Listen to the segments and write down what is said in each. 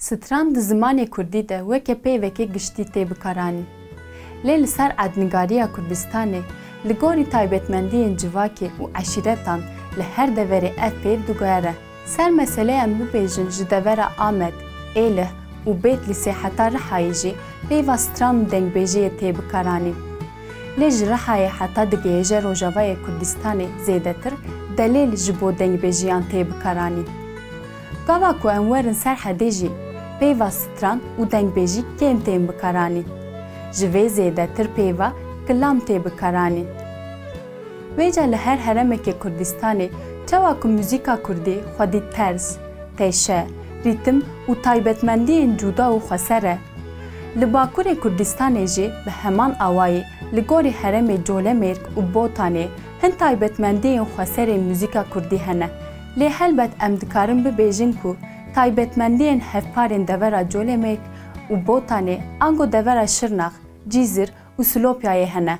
Stran di zimanê Kurdî de weke peyvekê giştî tê bikaranîn. Lê li ser ednigariya Kurdistanê, li gorî taybetmendiyên civakê û eşîretan li her deverê ev peyv diguhere. Ser meseleyan bibêjin ji devera Amed, Êlih û Bêtlîsê heta Rihayê jî peyva stran û dengbêjiyê tê bikaranîn. Lê ji Rihayê heta digihêje Rojavayê Kurdistanê zêdetir, delêl ji bo dengbêjiyan tê bikaranîn. Gava ku em werin ser hedê jî, peyva stran û dengbêjî kêm tên bikaranîn. Ji vê zêdetir peyva kilam tê bikaranîn. Wêca li her heremekê Kurdistanê çawa ku muzîka Kurdî xwedî terz, têşe, rîtim û taybetmendiyên cuda û xweser e. Li Bakurê Kurdistanê jî bi heman awayî li gorî heremê Colemêrg û Botanê hin taybetmendiyên xweserên muzîka Kurdî hene. Lê helbet em dikarin bibêjin ku taybetmendiyên hevparên devera Colemêrg û Botanê ango devera Şirnax, Cîzir û Silopyayê hene.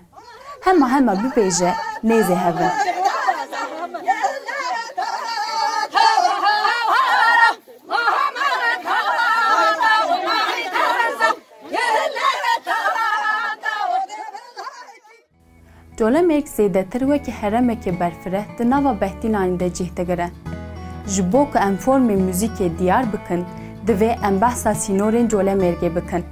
Hema bibêje nêzê hevin. Colemêrg zêdetir wekî heremekê berfireh di nava Behtînanê de cih digire. Ji bo ku em formê muzîkê diyar bikin, divê em behsa sînorên Colemêrgê bikin.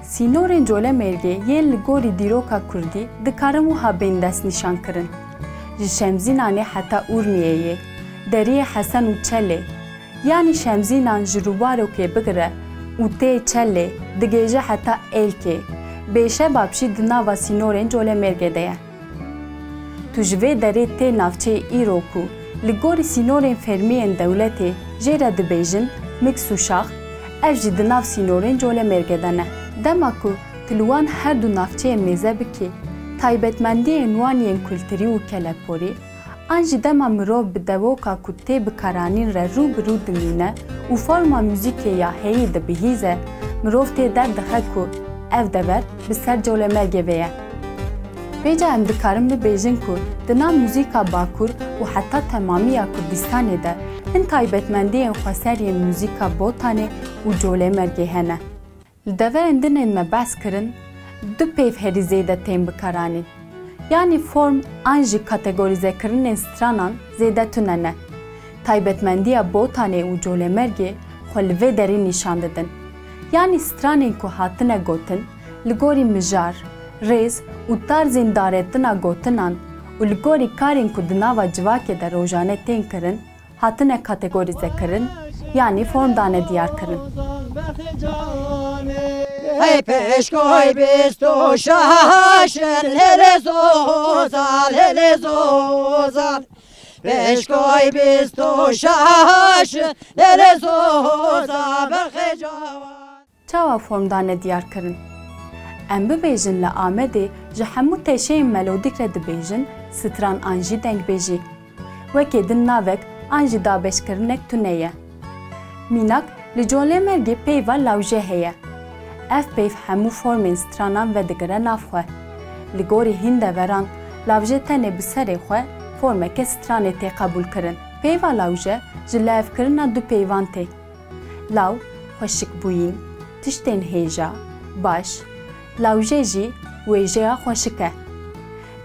Sînorên Colemêrgê yên li gorî dîroka Kurdî dikarin wiha bên destnîşan kirin. Ji Şemzînanê heta Urmiyeyê, deriyê Hesen û Çelê, yanî Şemzînan ji Rûbarokê bigire û tê Çelê digêje heta Êlkê, bêşeba pişî di nava sînorên Colemêrgê de ye. Tu ji vê derê tê navçeyê îro ku li gorî sînorên fermiyên dewletê jê re dibêjin Mix û Şax, ev jî di nav sînorên Colemêrgê de ne. Dema ku tu li wan her du navçeyê mêze bikî, taybetmendiyên wan yên kulturî û keleporî, an jî dema mirov bi devoka ku tê bikaranîn re rû bi rû dimîne û forma muzîkê ya heyî dibihîze, mirov tê derdixe ku ev dever bi ser Colemêrgê vê ye. Wêca em dikarin bibêjin ku di nav muzîka Bakur û heta temamiya Kurdistanê de hin taybetmendiyên xweseriyên muzîka Botanê û Colemêrgê hene. Li deverên dinên me behs kirin, du peyv herî zêde tên bikaranîn. Yanî form an jî kategorîzekirinên stranan zêde tune ne. Taybetmendiya Botanê û Colemêrgê xwe li vê derê nîşan didin. Yanî stranên ku hatine gotin, li gorî mijar, rêz û tarzên daretina gotinan û li gorî karên ku di nava civakê de rojane tên kirin, hatine kategorîzekirin, yanî form dane diyar kirin. Hey peşkoy bisto şaşır hele zozal hele zozal peşkoy bisto şaşır hele zozal berxecavan. Çawa form dane diyar kirin. Em bibêjin li Amedê ji hemû teşeyên melodîk re dibêjin stran an jî dengbêjî. Wekê din navek an jî dabeşkirinek tune ye. Mînak li Colemêrgê peyva lawje heye. Ev peyv hemû formên stranan vedigire nav xwe. Li gorî hîn deveran lawje tenê bi serê xwe formeke stranê tê qebûl kirin. Peyva lawje ji lewkirina du peyvan tê. Law, xweşikbûyîn, tiştên hêja, baş, lawje jî wêjeya xweşik e.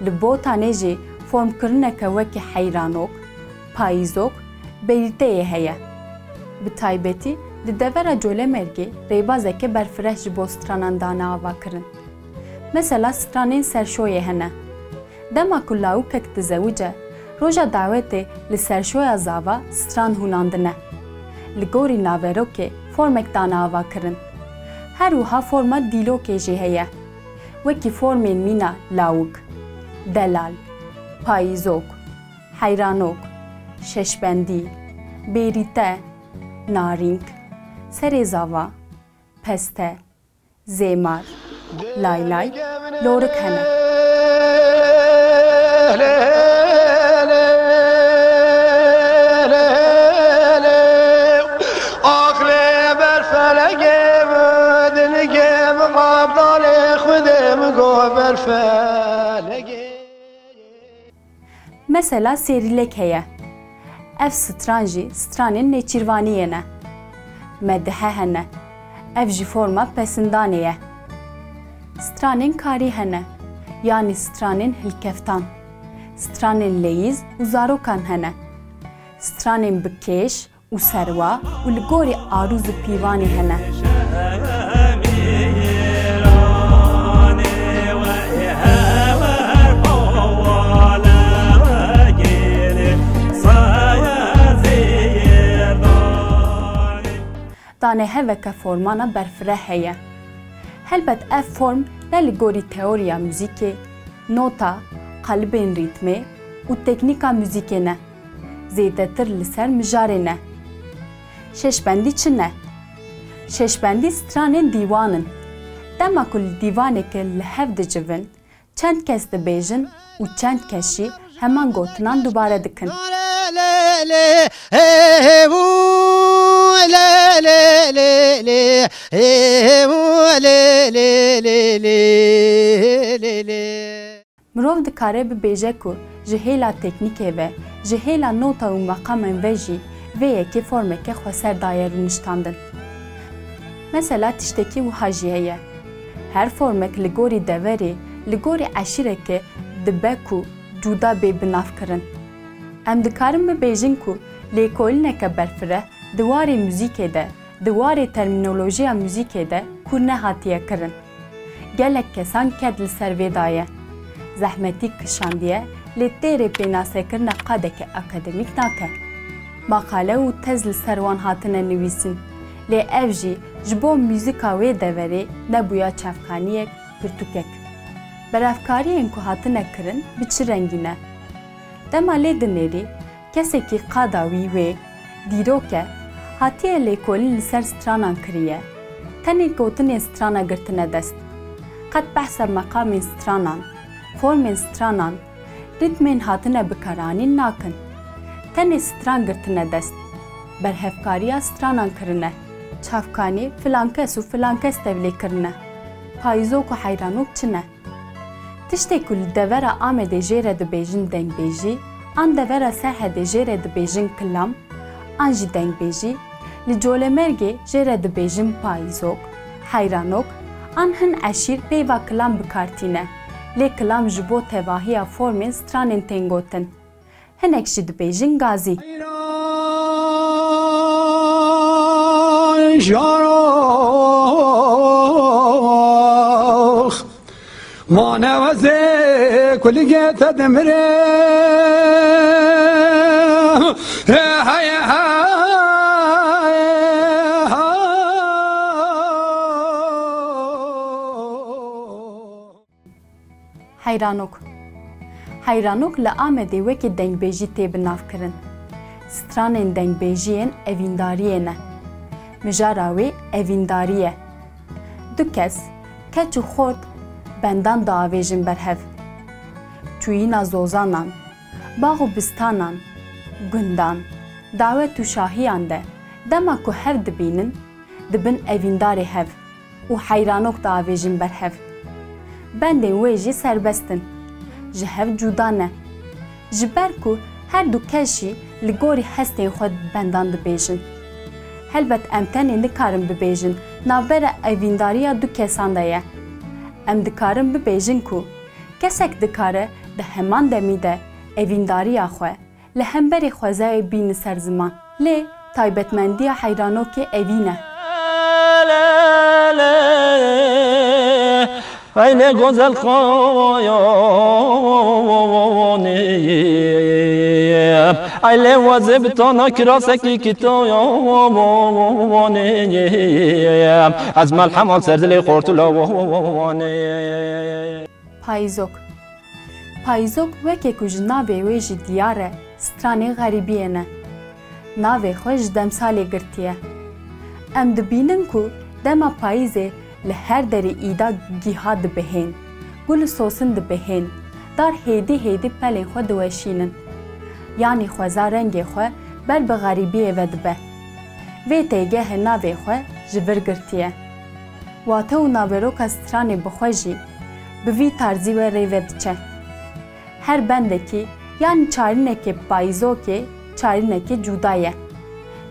Li Botanê jî formkirineke wekî heyranok, payîzok, berîteyê heye. Bi taybetî li devera Colemêrgê rêbazeke berfireh ji bo stranan dane ava kirin. Mesela stranên serşoyê hene. Dema ku lawikek dizewice, roja dawetê li serşoya zava stran hûnandine. Li gorî naverokê formek dane ava kirin. Her wiha forma dîlokê jî heye. Wekî formên mîna lawik, delal, payîzok, heyranok, şeşbendî, berîte, narîng, serê zava, peste, zêmar, laylay, lorik hene. Mesela serîlek heye. Ev stran jî stranên nêçîrvaniyê ne. medihe hene. Ev jî forma pesindanê ye. Stranên karî hene, yanî stranên hilkeftan. Stranên leyîz û zarokan hene. Stranên bi kêş û serwa û li gorî arûz û pîvanê hene. Danê heveke formana berfireh heye. Helbet ev form ne li gorî teoriya müzîkê, nota, qalibên rîtmê û teknîka müzîkê ne. Zêdetir li ser mijarê ne. Şeşbendî çi ne? Şeşbendî stranên dîwan in. Dema ku li dîvanekê li hev dicivin, çend kes dibêjin û çend kes jî heman gotinan dubare dikin. Mirov dikare bibêje ku ji hêla teknîkê ve, ji hêla nota û meqamên ve jî vê yekê formeke xweser daye rûniştandin. Mesela tiştekî wiha jî heye. Her formek li gorî deverê, li gorî eşîrekê dibe ku cuda bê binavkirin. Em dikarin bibêjin ku lêkolîneke berfireh di warê müzîkê de, di warê termînolojiya müzîkê de kur nehatiye kirin. Gelek kesan ket li ser vê daye. Zehmetî kişandiye lê têrê pênasekirina qadeke akademîk nake. Maqale û tez li ser wan hatine nivîsîn. Lê ev jî ji bo müzîka wê deverê nebûya çavkaniyek, pirtûkek. Berevkariyên ku hatine kirin bi çi rengî ne? Dema lê dinêrî, kesekî qada wî wê, dîrok e, hatiye lêkolîn li ser stranan kiriye. Tenê gotinên strana girtine dest. Qet behsa meqamên stranan, formên stranan, ritmên hatine bikaranîn nakin. Tenê stran girtine dest. Berhevkariya stranan kirine. Çavkanî filan kes û filan kes tevlê kirine. Payîzok û heyranok çi ne? Tiştê ku li devera Amedê jê re dibêjin dengbêjî, an devera Serhedê jê re dibêjin kilam, an jî dengbêjî, li Colemergê jê re dibêjin payîzok, heyranok, an hin eşîr peyva kilam bikartîne. Lê kilam ji bo tevahiya formên stranên tên gotin. Hinek jî dibêjin gazî. Manevze kuligete demire hay Heyranok. Heyranok li Amedê wekî dengbêjî tê binavkirin. Stranên dengbêjiyên evîndariyê ne. Mijara wê evîndarî ye. Du kes, keç û xort bendan diavêjin berhev. Çûyîna zozanan, bax û bistanan, gundan, dawet û şahiyan de, dema ku hev dibînin, dibin evîndarê hev û heyranok diavêjin berhev. Bendên wê jî serbestin. Ji hev cuda ne. Ji ber ku her du kes jî li gorî hestên xwe bendan dibêjin. Helbet em tenê nikarin bibêjin navbera evîndariya du kesan de ye. Em dikarin bibêjin ku kesek dikare di heman demî de evîndariya xwe li hemberê xwezayê bîne ser ziman. Lê taybetmendiya heyranokê evî ne. Aynı güzel koyoni Aile vazib tana kiraseki kitoyoni Az malhamat serdili kortulavoni Payîzok. Payîzok weke ku ji navê wê jî diyar e stranê xerîbiyê ne. Navê xwe ji demsalê girtiye. Em dibînin ku dema payîzê li her derê îda gîha dibihên, gul sosin dibihên, dar hêdî hêdî pelên xwe diweşînin. Yanî xweza rengê xwe ber bi xerîbiyê ve dibe. Vê têgehê navê xwe ji vir girtiye. Wate û naveroka stranê bi xwe jî bi vî tarzî we rêve diçe. Her bendekî yanî çarînekê payîzokê çarînekê cuda ye.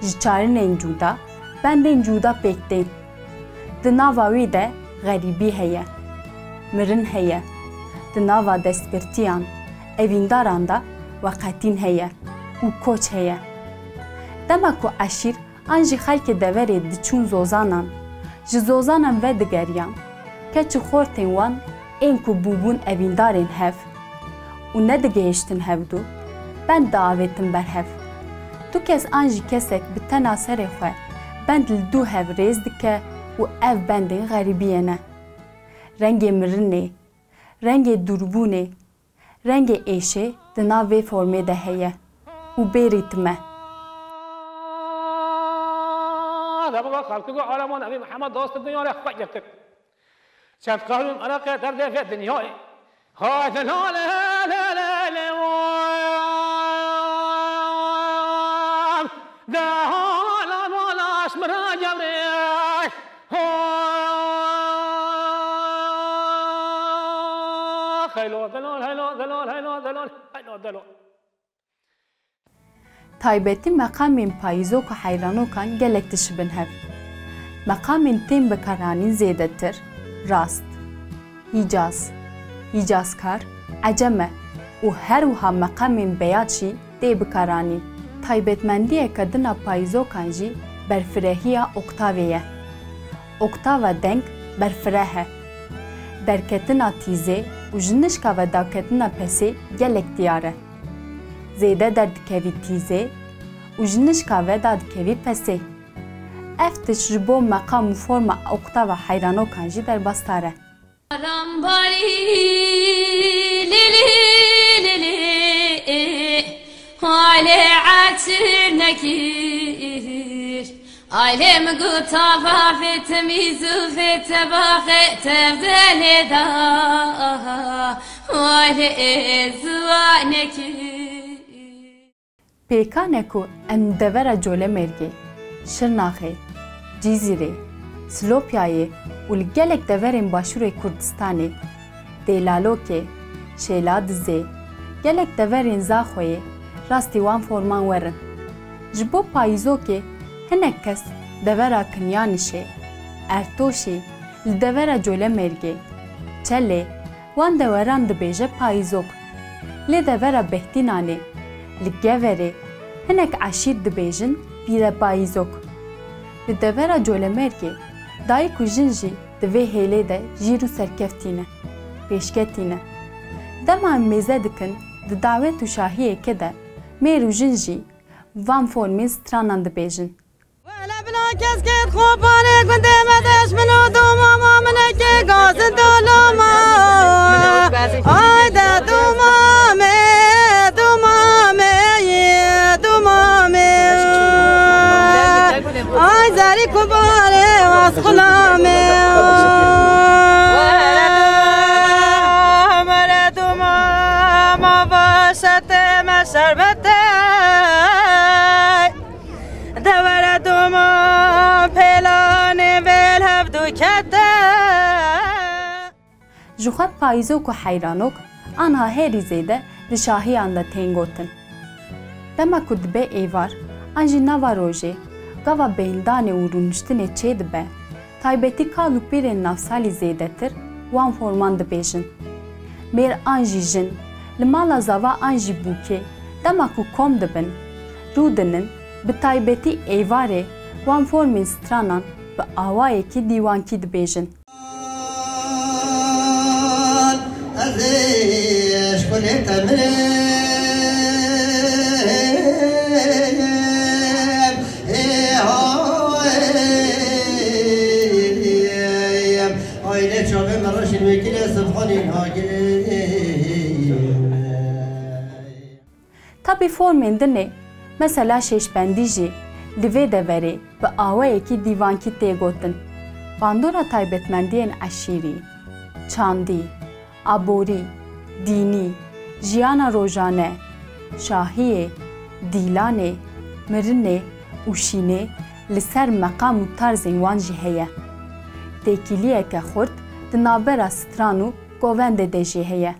Ji çarînên cuda bendên cuda pêk tên. Di nava wî de xerîbî heye, mirin heye, di nava destpirtiyan, evîndaran da weqetîn heye û koç heye. Dema ku eşîr an jî xelkê deverê diçûn zozanan, ji zozanan ve digeriyan, keçi xortên wan ên ku bûbûn evîndarên hev û nedigihîştin hevdû, ben diavêtim berhev. Du kes an jî kesek bi tena serê xwe bend li du hev rêz dike û ev bendên xerîbiyê ne. Rengê mirinê, rengê durbûnê, rengê êşê di nav vê formê de heye û bêrî time. دبوا خلقو عالمان نبی محمد دوست دنیا را خواهد کرد. چند قانون عراق در دفع دنیای های دلال دهال مالاش مرا جبری خیلو دلال هیلو دلال هیلو دلال هیلو دلال. تایبەتی مەقامên payîzok û heyranûkan gelek dişibin hev. Meqamên tên bikaranîn zêdetir, rast, hîcaz, hîcazkar, eceme û her wiha meqamên beyad jî tê bikaranîn. Taybetmendiyeke dina payîzokan jî berfirehiya oktavê ye. Oktava deng berfireh e. Derketina tîzê û ji nişka ve daketina pesê gelek diyar e. Zêde derdikevî tîzê û ji nişka ve da dikevî pesê. Ev tişt ji bo meqam û forma oktava heyranokan jî derbastar e. Ailem gutava vetmizu vetbahe tevdele da aile zuaneki. Pêkane ku em devera Colemêrgê, Şirnaxê, Cîzîrê, Silopyayê û li gelek deverên Başûrê Kurdistanê, Dêlalokê, Şêladizê, gelek deverên Zaxoyê rastî wan forman werin. Ji bo payîzokê hinek kes devera Kinyanişê, Ertoşê, li devera Colemêrgê, Çelê wan deweran dibêje payîzok. Lê devera Behtînanê, li Geverê hinek eşîr dibêjin pîre payîzok. Li devera Colemêrgê dayîk û jin jî di vê hêlê de jîr û serkeftîne, pêşketîne. Dema em mêze dikin di dawet û şahiyeke de mêr û jin jî van formên stranan dibêjin. Kesket khopane gunde medeş minu dumama meneke gazın dolama ayda dumame dumame dumame ay zari kubare vaskulame mere dumama vasate meserbete devere duma pelane vel hevdu kete. Ji xwe payîzok û heyranok anha herî zêde di şahiyan de tên gotin. Dema ku dibe êvar, an jî nava rojê, gava bêhîndanê û rûniştinê çê dibe, taybetî kal û pîrên navsalî zêdetir, wan forman dibêjin. Mêr an jî jin, li mala zava an jî bûkê, dema ku kom dibin, rû dinin, bi taybetî êvarê wan formên stranan bi awayekî dîwankî dibêjin. Tabi formên dinê mesela şêşbendî jî li vê deverê bi awayekî dîwankî tê gotin. Bandora taybetmendiyên eşîrî, çandî, aborî, dînî, jiyana rojane, şahiyê, dîlanê, mirinê û şînê li ser meqam û tarzên wan jî heye. Têkiliyeke xurt di navbera stran û govendê de jî heye.